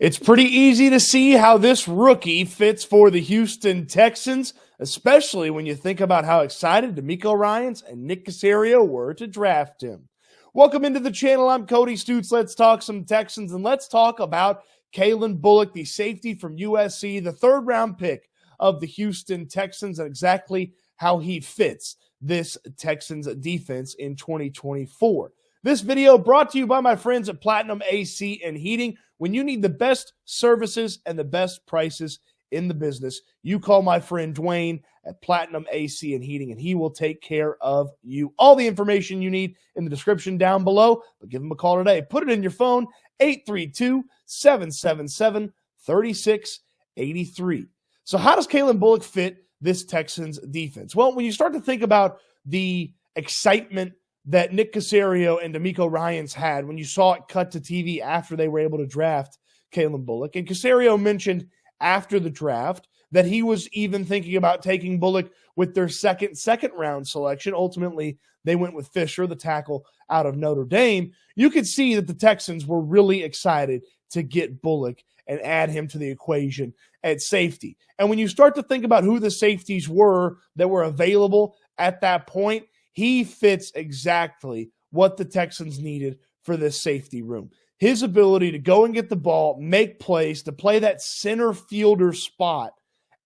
It's pretty easy to see how this rookie fits for the Houston Texans, especially when you think about how excited DeMeco Ryans and Nick Caserio were to draft him. Welcome into the channel. I'm Cody Stoots. Let's talk some Texans, and let's talk about Calen Bullock, the safety from USC, the third-round pick of the Houston Texans, and exactly how he fits this Texans defense in 2024. This video brought to you by my friends at Platinum AC and Heating. When you need the best services and the best prices in the business, you call my friend Dwyane at Platinum AC and Heating, and he will take care of you. All the information you need in the description down below, but give him a call today. Put it in your phone, 832-777-3683. So how does Calen Bullock fit this Texans defense? Well, when you start to think about the excitement that Nick Caserio and DeMeco Ryans had when you saw it cut to TV after they were able to draft Calen Bullock. And Caserio mentioned after the draft that he was even thinking about taking Bullock with their second round selection. Ultimately, they went with Fisher, the tackle out of Notre Dame. You could see that the Texans were really excited to get Bullock and add him to the equation at safety. And when you start to think about who the safeties were that were available at that point, he fits exactly what the Texans needed for this safety room. His ability to go and get the ball, make plays, to play that center fielder spot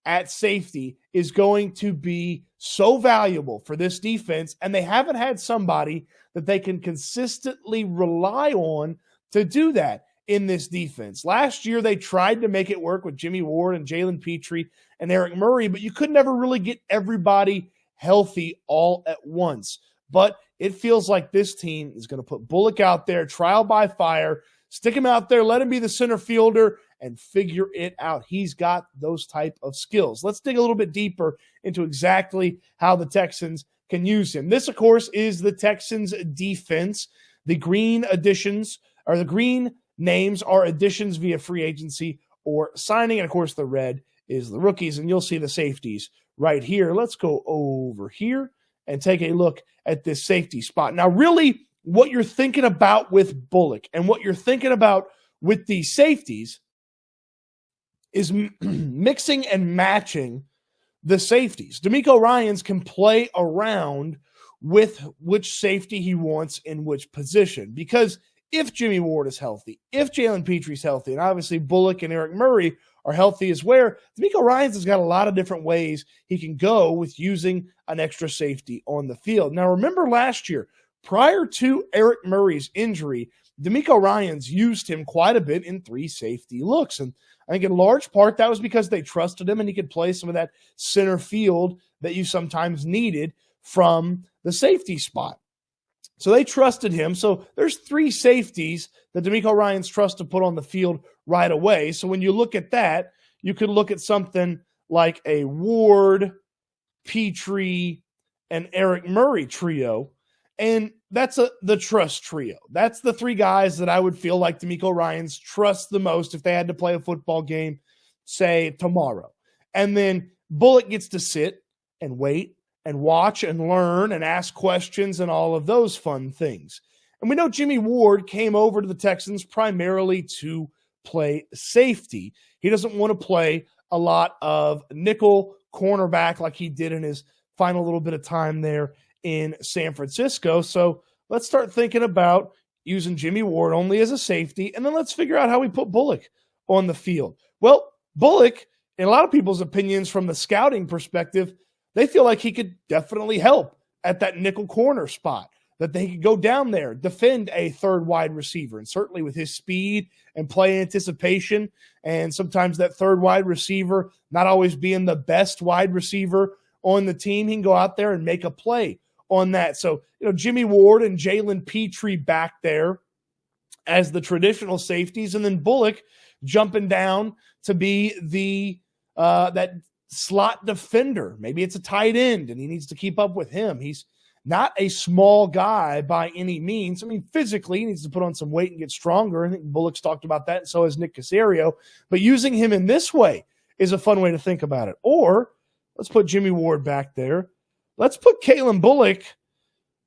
at safety is going to be so valuable for this defense, and they haven't had somebody that they can consistently rely on to do that in this defense. Last year, they tried to make it work with Jimmy Ward and Jalen Petrie and Eric Murray, but you could never really get everybody healthy all at once. But it feels like this team is going to put Bullock out there, trial by fire, stick him out there, let him be the center fielder, and figure it out. He's got those type of skills. Let's dig a little bit deeper into exactly how the Texans can use him. This, of course, is the Texans defense. The green additions, or the green names, are additions via free agency or signing. And, of course, the red is the rookies, and you'll see the safeties right here. Let's go over here and take a look at this safety spot. Now, really, what you're thinking about with Bullock and what you're thinking about with these safeties is mixing and matching the safeties. DeMeco Ryans can play around with which safety he wants in which position, because if Jimmy Ward is healthy, if Jalen Petrie's healthy, and obviously Bullock and Eric Murray are healthy as well, DeMeco Ryans has got a lot of different ways he can go with using an extra safety on the field. Now, remember last year, prior to Eric Murray's injury, DeMeco Ryans used him quite a bit in three safety looks. And I think in large part that was because they trusted him and he could play some of that center field that you sometimes needed from the safety spot. So they trusted him. So there's three safeties that DeMeco Ryans trusts to put on the field right away. So when you look at that, you could look at something like a Ward, Petrie, and Eric Murray trio. And that's the trust trio. That's the three guys that I would feel like DeMeco Ryans trusts the most if they had to play a football game, say, tomorrow. And then Bullock gets to sit and wait and watch and learn and ask questions and all of those fun things. And we know Jimmy Ward came over to the Texans primarily to play safety. He doesn't want to play a lot of nickel cornerback like he did in his final little bit of time there in San Francisco. So let's start thinking about using Jimmy Ward only as a safety, and then let's figure out how we put Bullock on the field. Well, Bullock, in a lot of people's opinions from the scouting perspective, they feel like he could definitely help at that nickel corner spot, that they could go down there, defend a third wide receiver. And certainly with his speed and play anticipation, and sometimes that third wide receiver not always being the best wide receiver on the team, he can go out there and make a play on that. So, Jimmy Ward and Jalen Petrie back there as the traditional safeties, and then Bullock jumping down to be the that slot defender. Maybe it's a tight end and he needs to keep up with him. He's not a small guy by any means. I mean, physically he needs to put on some weight and get stronger. I think Bullock's talked about that, and so has Nick Caserio. But using him in this way is a fun way to think about it. Or let's put Jimmy Ward back there. Let's put Calen Bullock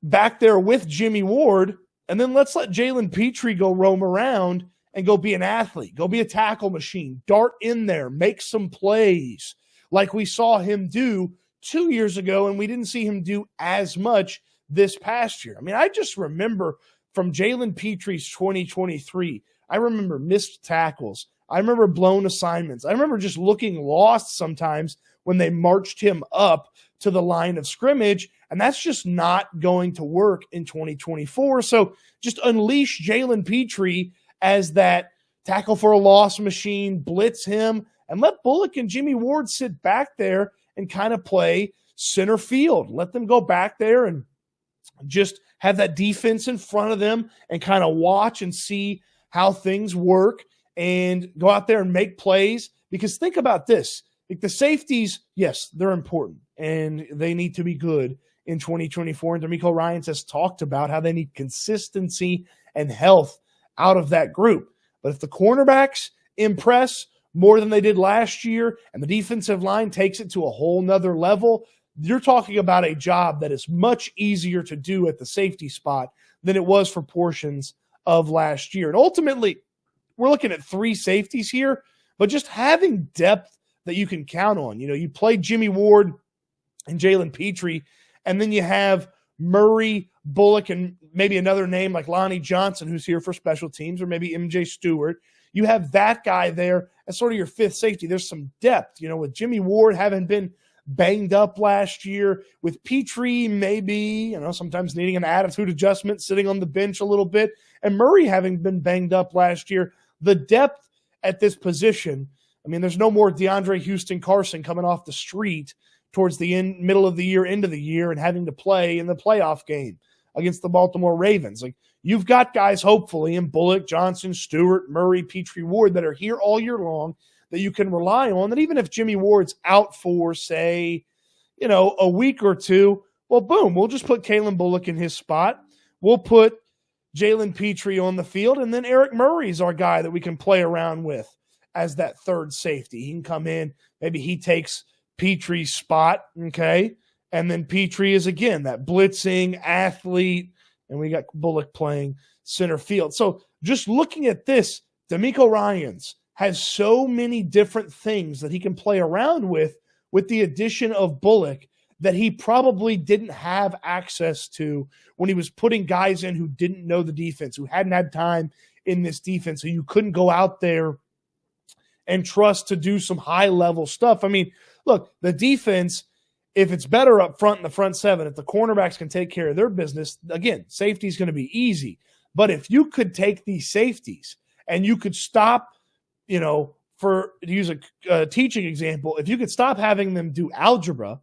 back there with Jimmy Ward, and then let's let Jalen Petrie go roam around and go be an athlete, go be a tackle machine, dart in there, make some plays like we saw him do 2 years ago, and we didn't see him do as much this past year. I mean, I just remember from Jalen Petre's 2023, I remember missed tackles. I remember blown assignments. I remember just looking lost sometimes when they marched him up to the line of scrimmage, and that's just not going to work in 2024. So just unleash Jalen Petre as that tackle for a loss machine, blitz him, and let Bullock and Jimmy Ward sit back there and kind of play center field. Let them go back there and just have that defense in front of them and kind of watch and see how things work and go out there and make plays. Because think about this. Like the safeties, yes, they're important and they need to be good in 2024. And DeMeco Ryans has talked about how they need consistency and health out of that group. But if the cornerbacks impress more than they did last year and the defensive line takes it to a whole nother level, you're talking about a job that is much easier to do at the safety spot than it was for portions of last year. And ultimately, we're looking at 3 safeties here, but just having depth that you can count on. You know, you play Jimmy Ward and Jalen Petre, and then you have Murray, Bullock, and maybe another name like Lonnie Johnson, who's here for special teams, or maybe MJ Stewart. You have that guy there as sort of your 5th safety. There's some depth, you know, with Jimmy Ward having been banged up last year, with Petre maybe, you know, sometimes needing an attitude adjustment, sitting on the bench a little bit, and Murray having been banged up last year. The depth at this position, I mean, there's no more DeAndre Houston Carson coming off the street towards the middle of the year, end of the year, and having to play in the playoff game against the Baltimore Ravens. Like, you've got guys, hopefully, in Bullock, Johnson, Stewart, Murray, Petre, Ward, that are here all year long that you can rely on, that even if Jimmy Ward's out for, say, you know, a week or two, well, boom, we'll just put Calen Bullock in his spot. We'll put Jalen Petre on the field, and then Eric Murray's our guy that we can play around with as that 3rd safety. He can come in, maybe he takes Petre's spot, okay? And then Petre is, again, that blitzing athlete, and we got Bullock playing center field. So just looking at this, DeMeco Ryans has so many different things that he can play around with the addition of Bullock, that he probably didn't have access to when he was putting guys in who didn't know the defense, who hadn't had time in this defense, so you couldn't go out there and trust to do some high-level stuff. I mean, look, the defense, if it's better up front in the front 7, if the cornerbacks can take care of their business, again, safety is going to be easy. But if you could take these safeties and you could stop, you know, to use a teaching example, if you could stop having them do algebra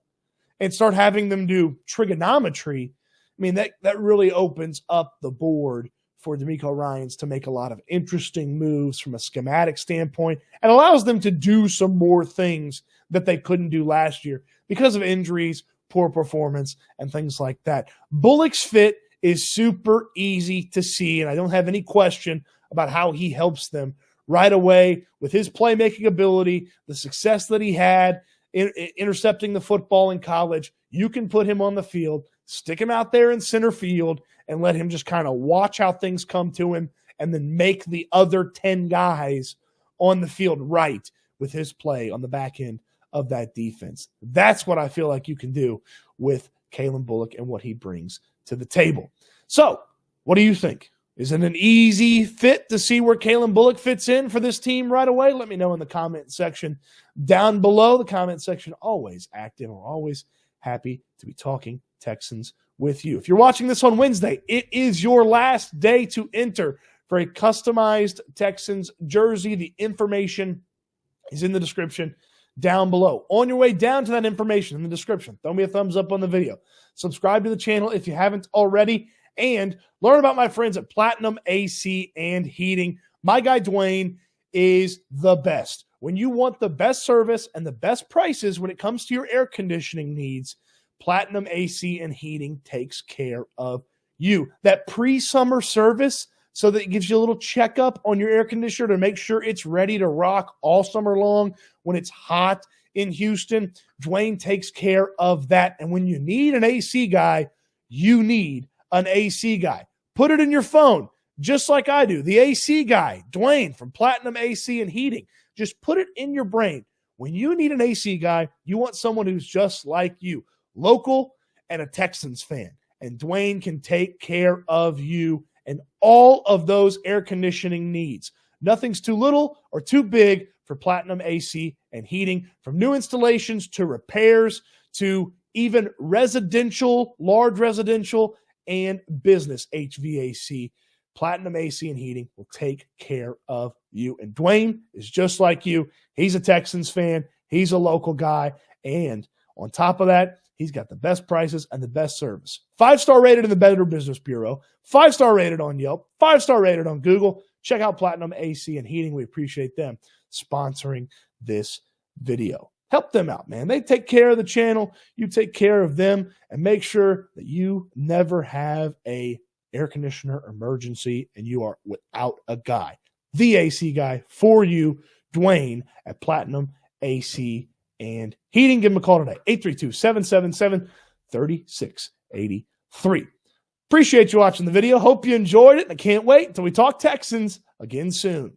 and start having them do trigonometry, I mean, that really opens up the board for DeMeco Ryans to make a lot of interesting moves from a schematic standpoint, and allows them to do some more things that they couldn't do last year because of injuries, poor performance, and things like that. Bullock's fit is super easy to see, and I don't have any question about how he helps them right away with his playmaking ability, the success that he had in intercepting the football in college. You can put him on the field, stick him out there in center field, and let him just kind of watch how things come to him, and then make the other 10 guys on the field right with his play on the back end of that defense. That's what I feel like you can do with Calen Bullock and what he brings to the table. So, what do you think? Is it an easy fit to see where Calen Bullock fits in for this team right away? Let me know in the comment section down below. The comment section always active. We're always happy to be talking Texans with you. If you're watching this on Wednesday, it is your last day to enter for a customized Texans jersey. The information is in the description down below. On your way down to that information in the description, throw me a thumbs up on the video. Subscribe to the channel if you haven't already, and learn about my friends at Platinum AC and Heating. My guy Dwyane is the best. When you want the best service and the best prices when it comes to your air conditioning needs, Platinum AC and Heating takes care of you. That pre-summer service, so that it gives you a little checkup on your air conditioner to make sure it's ready to rock all summer long when it's hot in Houston. Dwyane takes care of that. And when you need an AC guy, you need an AC guy. Put it in your phone. just like I do. The AC guy, Dwyane from Platinum AC and Heating. Just put it in your brain. When you need an AC guy, you want someone who's just like you, local and a Texans fan. And Dwyane can take care of you and all of those air conditioning needs. Nothing's too little or too big for Platinum AC and Heating, from new installations to repairs to even residential, large residential, and business HVAC. Platinum AC and Heating will take care of you. And Dwyane is just like you. He's a Texans fan. He's a local guy. And on top of that, he's got the best prices and the best service. 5-star rated in the Better Business Bureau. 5-star rated on Yelp. 5-star rated on Google. Check out Platinum AC and Heating. We appreciate them sponsoring this video. Help them out, man. They take care of the channel. You take care of them, and make sure that you never have a air conditioner emergency and you are without a guy. The AC guy for you, Dwyane at Platinum AC and Heating. Give him a call today, 832-777-3683. Appreciate you watching the video. Hope you enjoyed it, and I can't wait until we talk Texans again soon.